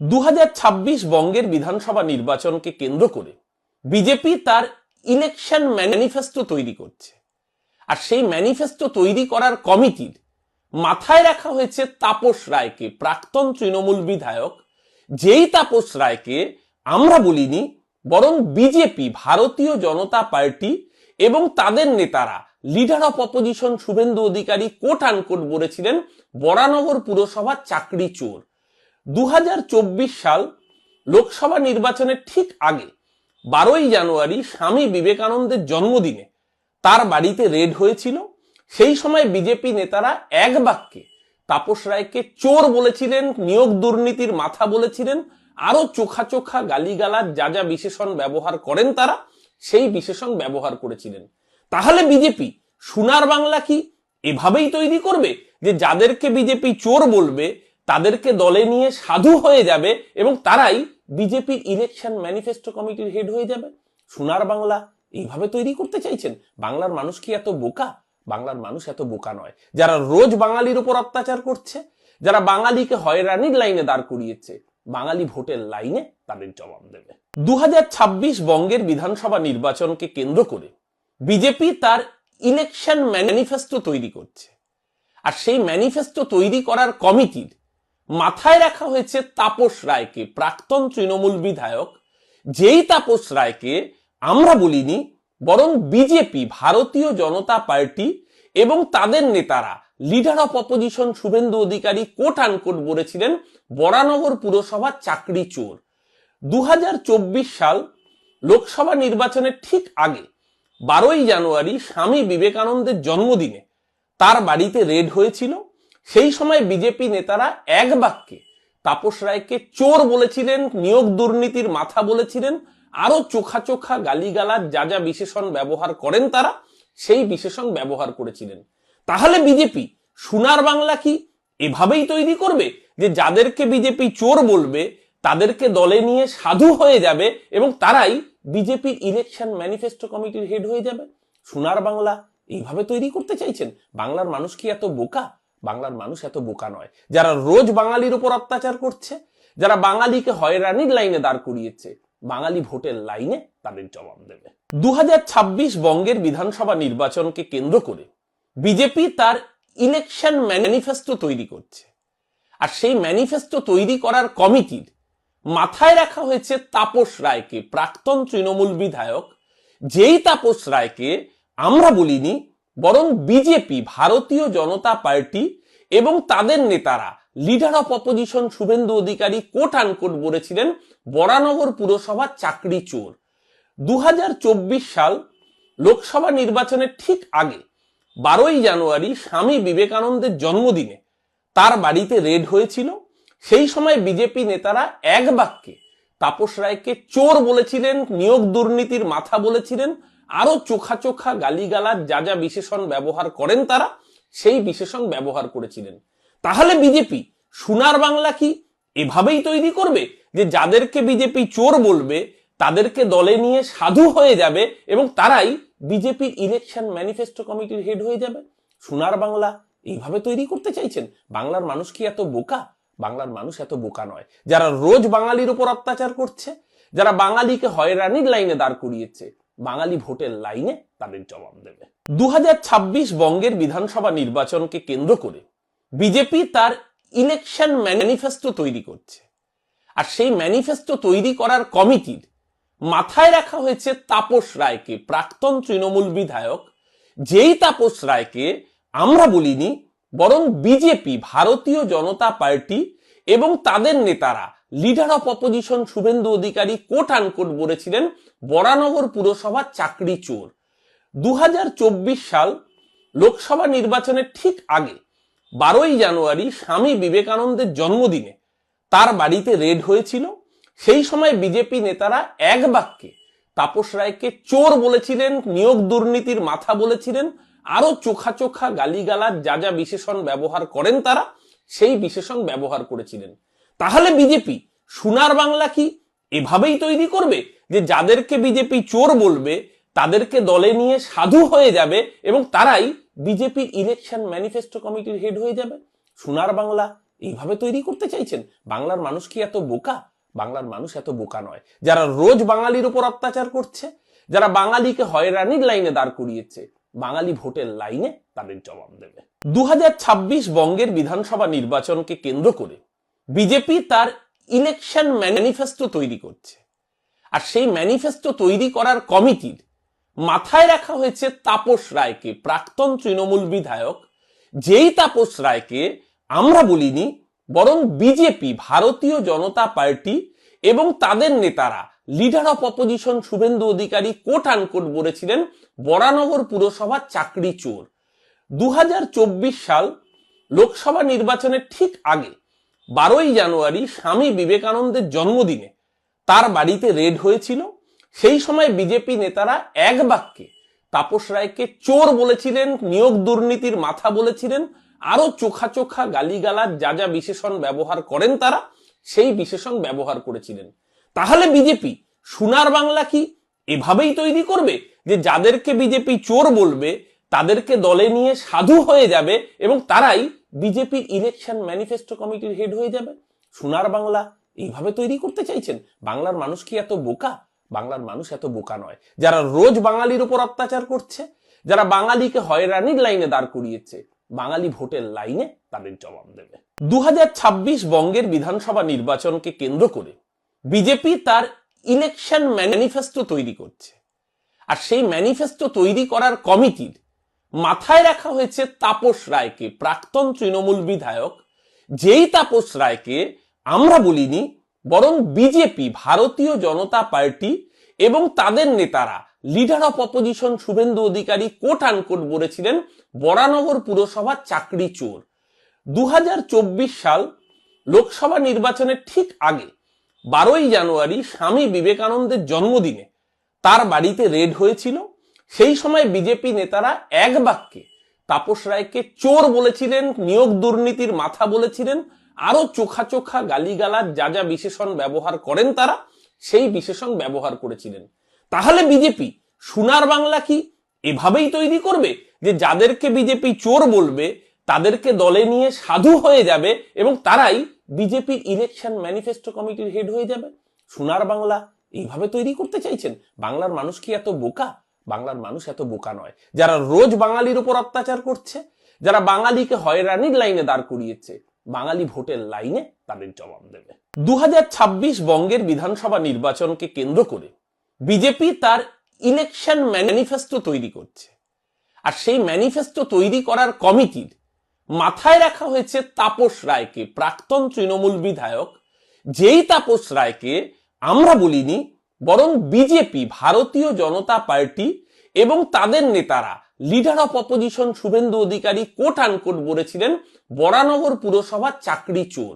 2026 বঙ্গের বিধানসভা নির্বাচনকে কেন্দ্র করে বিজেপি তার ইলেকশন ম্যানিফেস্টো তৈরি করছে। আর সেই ম্যানিফেস্টো তৈরি করার কমিটির মাথায় রাখা হয়েছে তাপস রায়কে, প্রাক্তন তৃণমূল বিধায়ক। যেই তাপস রায়কে আমরা বলিনি, বরং বিজেপি, ভারতীয় জনতা পার্টি এবং তাদের নেতারা, leader of opposition Suvendu Adhikari coat unquote বলেছিলেন বরানগর পুরসভার চাকরি চোর। 2024 সাল লোকসভা নির্বাচনের ঠিক আগে 12ই জানুয়ারি স্বামী বিবেকানন্দের জন্মদিনে তার বাড়িতে রেড হয়েছিল। সেই সময় বিজেপি নেতারা এক বাক্যে তাপস রায়কে চোর বলেছিলেন, নিয়োগ দুর্নীতির মাথা বলেছিলেন, আরো চোখা চোখা গালিগালাজ যা যা বিশেষণ ব্যবহার করেন তারা সেই বিশেষণ ব্যবহার করেছিলেন। তাহলে বিজেপি সোনার বাংলা কি এভাবেই তৈরি করবে যে যাদেরকে বিজেপি চোর বলবে তাদেরকে দলে নিয়ে সাধু হয়ে যাবে এবং তারাই বিজেপির ইলেকশন ম্যানিফেস্টো কমিটির হেড হয়ে যাবে? সোনার বাংলা এইভাবে তৈরি করতে চাইছেন? বাংলার মানুষ কি এত বোকা? বাংলার মানুষ এত বোকা নয়। যারা রোজ বাঙালির উপর অত্যাচার করছে, যারা বাঙালিকে হয়রানির লাইনে দাঁড় করিয়েছে, বাঙালি ভোটের লাইনে তাদের জবাব দেবে। 2026 বঙ্গের বিধানসভা নির্বাচনকে কেন্দ্র করে বিজেপি তার ইলেকশন ম্যানিফেস্টো তৈরি করছে। আর সেই ম্যানিফেস্টো তৈরি করার কমিটির মাথায় রাখা হয়েছে তাপস রায়কে, প্রাক্তন তৃণমূল বিধায়ক। যেই তাপস রায়কে আমরা বলিনি, বরং বিজেপি, ভারতীয় জনতা পার্টি এবং তাদের নেতারা, leader of opposition Suvendu Adhikari coat unquote বলেছিলেন বরানগর পুরসভার চাকরি চোর। 2024 সাল লোকসভা নির্বাচনের ঠিক আগে 12ই জানুয়ারি স্বামী বিবেকানন্দের জন্মদিনে তার বাড়িতে রেড হয়েছিল। সেই সময় বিজেপি নেতারা এক বাক্যে তাপস রায়কে চোর বলেছিলেন, নিয়োগ দুর্নীতির মাথা বলেছিলেন, আরো চোখা চোখা গালিগালাজ যা যা বিশেষণ ব্যবহার করেন তারা সেই বিশেষণ ব্যবহার করেছিলেন। তাহলে বিজেপি সোনার বাংলা কি এভাবেই তৈরি করবে যে যাদেরকে বিজেপি চোর বলবে তাদেরকে দলে নিয়ে সাধু হয়ে যাবে এবং তারাই বিজেপির ইলেকশন ম্যানিফেস্টো কমিটির হেড হয়ে যাবে? সোনার বাংলা এইভাবে তৈরি করতে চাইছেন? বাংলার মানুষ কি এত বোকা? বাংলার মানুষ এত বোকা নয়। যারা রোজ বাঙালির উপর অত্যাচার করছে, যারা বাঙালিকে হয়রানির লাইনে দাঁড় করিয়েছে, বাঙালি ভোটের লাইনে তাদের জবাব দেবে। 2026 বঙ্গের বিধানসভা নির্বাচনকে কেন্দ্র করে বিজেপি তার ইলেকশন ম্যানিফেস্টো তৈরি করছে। আর সেই ম্যানিফেস্টো তৈরি করার কমিটির মাথায় রাখা হয়েছে তাপস রায়কে, প্রাক্তন তৃণমূল বিধায়ক। যেই তাপস রায়কে আমরা বলিনি, বরং বিজেপি, ভারতীয় জনতা পার্টি এবং তাদের নেতারা, leader of opposition Suvendu Adhikari coat unquote বলেছিলেন বরানগর পুরসভার চাকরি চোর। 2024 সাল লোকসভা নির্বাচনের ঠিক আগে 12ই জানুয়ারি স্বামী বিবেকানন্দের জন্মদিনে তার বাড়িতে রেড হয়েছিল। সেই সময় বিজেপি নেতারা এক বাক্যে তাপস রায়কে চোর বলেছিলেন, নিয়োগ দুর্নীতির মাথা বলেছিলেন, আরো চোখা চোখা গালিগালাজ যা যা বিশেষণ ব্যবহার করেন তারা সেই বিশেষণ ব্যবহার করেছিলেন। তাহলে বিজেপি সোনার বাংলা কি এভাবেই তৈরি করবে যে যাদেরকে বিজেপি চোর বলবে তাদেরকে দলে নিয়ে সাধু হয়ে যাবে এবং তারাই বিজেপির ইলেকশন ম্যানিফেস্টো কমিটির হেড হয়ে যাবে? সোনার বাংলা এইভাবে তৈরি করতে চাইছেন? বাংলার মানুষ কি এত বোকা? বাংলার মানুষ এত বোকা নয়। যারা রোজ বাঙালির উপর অত্যাচার করছে, যারা বাঙালিকে হয়রানির লাইনে দাঁড় করিয়েছে, বাঙালি ভোটের লাইনে তাদের জবাব দেবে। 2026 বঙ্গের বিধানসভা নির্বাচনকে কেন্দ্র করে বিজেপি তার ইলেকশন ম্যানিফেস্টো তৈরি করছে। আর সেই ম্যানিফেস্টো তৈরি করার কমিটির মাথায় রাখা হয়েছে তাপস রায়কে, প্রাক্তন তৃণমূল বিধায়ক। যেই তাপস রায়কে আমরা বলিনি, বরং বিজেপি, ভারতীয় জনতা পার্টি এবং তাদের নেতারা, leader of opposition Suvendu Adhikari coat unquote বলেছিলেন বরানগর পুরসভার চাকরি চোর। 2024 সাল লোকসভা নির্বাচনের ঠিক আগে 12ই জানুয়ারি স্বামী বিবেকানন্দের জন্মদিনে তার বাড়িতে রেড হয়েছিল। সেই সময় বিজেপি নেতারা এক বাক্যে তাপস রায়কে চোর বলেছিলেন, নিয়োগ দুর্নীতির মাথা বলেছিলেন, আরো চোখা চোখা গালিগালাজ যা যা বিশেষণ ব্যবহার করেন তারা সেই বিশেষণ ব্যবহার করেছিলেন। তাহলে বিজেপি সোনার বাংলা কি এভাবেই তৈরি করবে যে যাদেরকে বিজেপি চোর বলবে তাদেরকে দলে নিয়ে সাধু হয়ে যাবে এবং তারাই বিজেপির ইলেকশন ম্যানিফেস্টো কমিটির হেড হয়ে যাবে? সোনার বাংলা এইভাবে তৈরি করতে চাইছেন? বাংলার মানুষ কি এত বোকা? বাংলার মানুষ এত বোকা নয়। যারা রোজ বাঙালির উপর অত্যাচার করছে, যারা বাঙালিকে হয়রানির লাইনে দাঁড় করিয়েছে, বাঙালি ভোটের লাইনে তাদের জবাব দেবে। 2026 বঙ্গের বিধানসভা নির্বাচনকে কেন্দ্র করে বিজেপি তার ইলেকশন ম্যানিফেস্টো তৈরি করছে। আর সেই ম্যানিফেস্টো তৈরি করার কমিটির মাথায় রাখা হয়েছে তাপস রায়কে, প্রাক্তন তৃণমূল বিধায়ক। যেই তাপস রায়কে আমরা বলিনি, বরং বিজেপি, ভারতীয় জনতা পার্টি এবং তাদের নেতারা, leader of opposition Suvendu Adhikari coat unquote বলেছিলেন বরানগর পুরসভার চাকরি চোর। 2024 সাল লোকসভা নির্বাচনের ঠিক আগে 12ই জানুয়ারি স্বামী বিবেকানন্দের জন্মদিনে তার বাড়িতে রেড হয়েছিল। সেই সময় বিজেপি নেতারা এক বাক্যে তাপস রায়কে চোর বলেছিলেন, নিয়োগ দুর্নীতির মাথা বলেছিলেন, আরো চোখা চোখা গালিগালাজ যা যা বিশেষণ ব্যবহার করেন তারা, সেই বিশেষণ ব্যবহার করেছিলেন। তাহলে বিজেপি সোনার বাংলা কি এভাবেই তৈরি করবে যে যাদেরকে বিজেপি চোর বলবে তাদেরকে দলে নিয়ে সাধু হয়ে যাবে এবং তারাই বিজেপির ইলেকশন ম্যানিফেস্টো কমিটির হেড হয়ে যাবে? সোনার বাংলা এইভাবে তৈরি করতে চাইছেন? বাংলার মানুষ কি এত বোকা? বাংলার মানুষ এত বোকা নয়। যারা রোজ বাঙালির উপর অত্যাচার করছে, যারা বাঙালিকে হয়রানির লাইনে দাঁড় করিয়েছে, বাঙালি ভোটের লাইনে তাদের জবাব দেবে। 2026 বঙ্গের বিধানসভা নির্বাচনকে কেন্দ্র করে বিজেপি তার ইলেকশন ম্যানিফেস্টো তৈরি করছে। আর সেই ম্যানিফেস্টো তৈরি করার কমিটির মাথায় রাখা হয়েছে তাপস রায়কে, প্রাক্তন তৃণমূল বিধায়ক। যেই তাপস রায়কে আমরা বলিনি, বরং বিজেপি, ভারতীয় জনতা পার্টি এবং তাদের নেতারা, leader of opposition Suvendu Adhikari coat unquote বলেছিলেন বরানগর পুরসভার চাকরি চোর। 2024 সাল লোকসভা নির্বাচনের ঠিক আগে 12ই জানুয়ারি স্বামী বিবেকানন্দের জন্মদিনে তার বাড়িতে রেড হয়েছিল। সেই সময় বিজেপি নেতারা এক বাক্যে তাপস রায়কে চোর বলেছিলেন, নিয়োগ দুর্নীতির মাথা বলেছিলেন, আরো চোখা চোখা গালিগালাজ যা যা বিশেষণ ব্যবহার করেন তারা, সেই বিশেষণ ব্যবহার করেছিলেন। তাহলে বিজেপি সোনার বাংলা কি এভাবেই তৈরি করবে যে যাদেরকে বিজেপি চোর বলবে তাদেরকে দলে নিয়ে সাধু হয়ে যাবে এবং তারাই বিজেপির ইলেকশন ম্যানিফেস্টো কমিটির হেড হয়ে যাবে? সোনার বাংলা এইভাবে তৈরি করতে চাইছেন? বাংলার মানুষ কি এত বোকা? বাংলার মানুষ এত বোকা নয়। যারা রোজ বাঙালির উপর অত্যাচার করছে, যারা বাঙালিকে হয়রানির লাইনে দাঁড় করিয়েছে, বাঙালি ভোটের লাইনে তাদের জবাব দেবে। 2026 বঙ্গের বিধানসভা নির্বাচনকে কেন্দ্র করে বিজেপি তার ইলেকশন ম্যানিফেস্টো তৈরি করছে। আর সেই ম্যানিফেস্টো তৈরি করার কমিটির মাথায় রাখা হয়েছে তাপস রায়কে, প্রাক্তন তৃণমূল বিধায়ক। যেই তাপস রায়কে আমরা বলিনি, বরং বিজেপি, ভারতীয় জনতা পার্টি এবং তাদের নেতারা, leader of opposition Suvendu Adhikari coat unquote বলেছিলেন বরানগর পুরসভার চাকরি চোর।